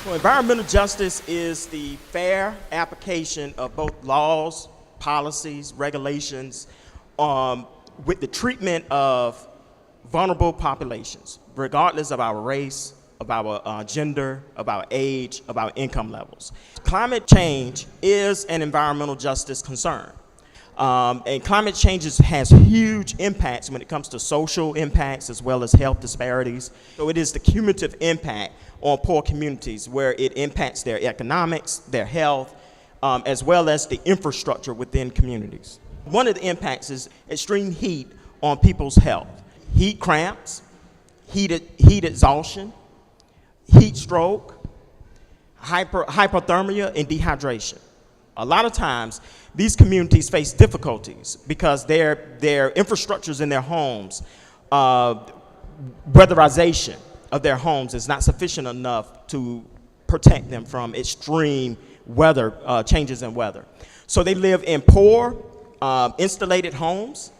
So environmental justice is the fair application of both laws, policies, regulations, with the treatment of vulnerable populations, regardless of our race, of our gender, of our age, of our income levels. Climate change is an environmental justice concern. And climate change has huge impacts when it comes to social impacts as well as health disparities. So it is the cumulative impact on poor communities where it impacts their economics, their health, as well as the infrastructure within communities. One of the impacts is extreme heat on people's health. Heat cramps, heat exhaustion, heat stroke, hypothermia, and dehydration. A lot of times, these communities face difficulties because their infrastructures in their homes, weatherization of their homes is not sufficient enough to protect them from extreme weather, changes in weather. So they live in poor, insulated homes.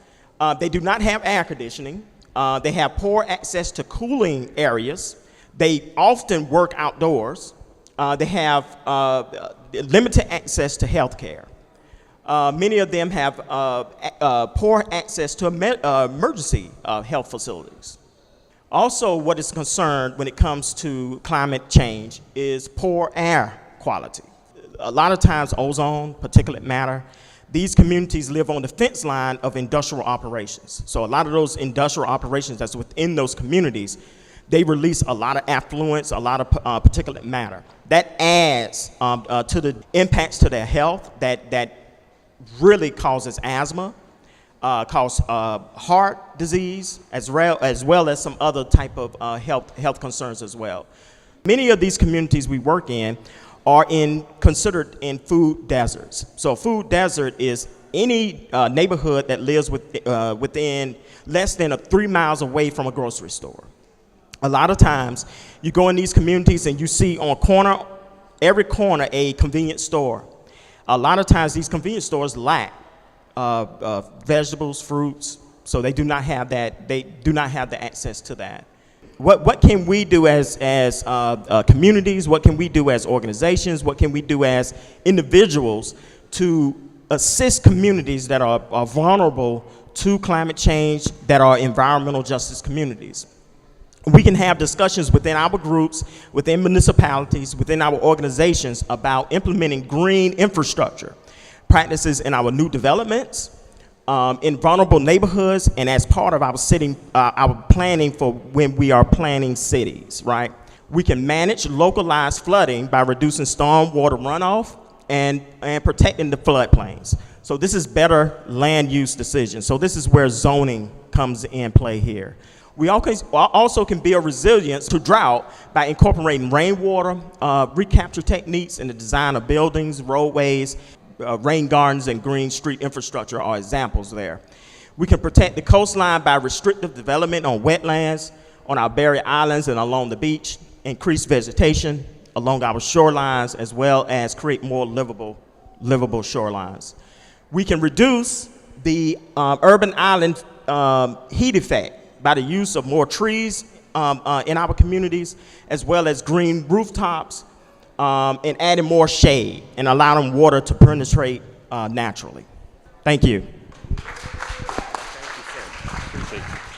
They do not have air conditioning. They have poor access to cooling areas. They often work outdoors. They have limited access to health care. Many of them have poor access to emergency health facilities. Also, what is concerned when it comes to climate change is poor air quality. A lot of times ozone, particulate matter, these communities live on the fence line of industrial operations. So a lot of those industrial operations that's within those communities, they release a lot of effluents, a lot of particulate matter. That adds to the impacts to their health that really causes asthma, causes heart disease, as well as some other type of health concerns as well. Many of these communities we work in are considered in food deserts. So a food desert is any neighborhood that lives within less than 3 miles away from a grocery store. A lot of times, you go in these communities and you see on every corner a convenience store. A lot of times, these convenience stores lack vegetables, fruits, so they do not have that. They do not have the access to that. What can we do as communities? What can we do as organizations? What can we do as individuals to assist communities that are vulnerable to climate change, that are environmental justice communities? We can have discussions within our groups, within municipalities, within our organizations about implementing green infrastructure practices in our new developments, in vulnerable neighborhoods, and as part of our planning for when we are planning cities, right? We can manage localized flooding by reducing stormwater runoff and protecting the floodplains. So this is better land use decisions. So this is where zoning comes in play here. We also can build resilience to drought by incorporating rainwater recapture techniques in the design of buildings, roadways, rain gardens, and green street infrastructure are examples there. We can protect the coastline by restrictive development on wetlands, on our barrier islands and along the beach, increase vegetation along our shorelines, as well as create more livable shorelines. We can reduce the urban island heat effect by the use of more trees in our communities, as well as green rooftops, and adding more shade and allowing water to penetrate naturally. Thank you. Thank you, sir. Appreciate you.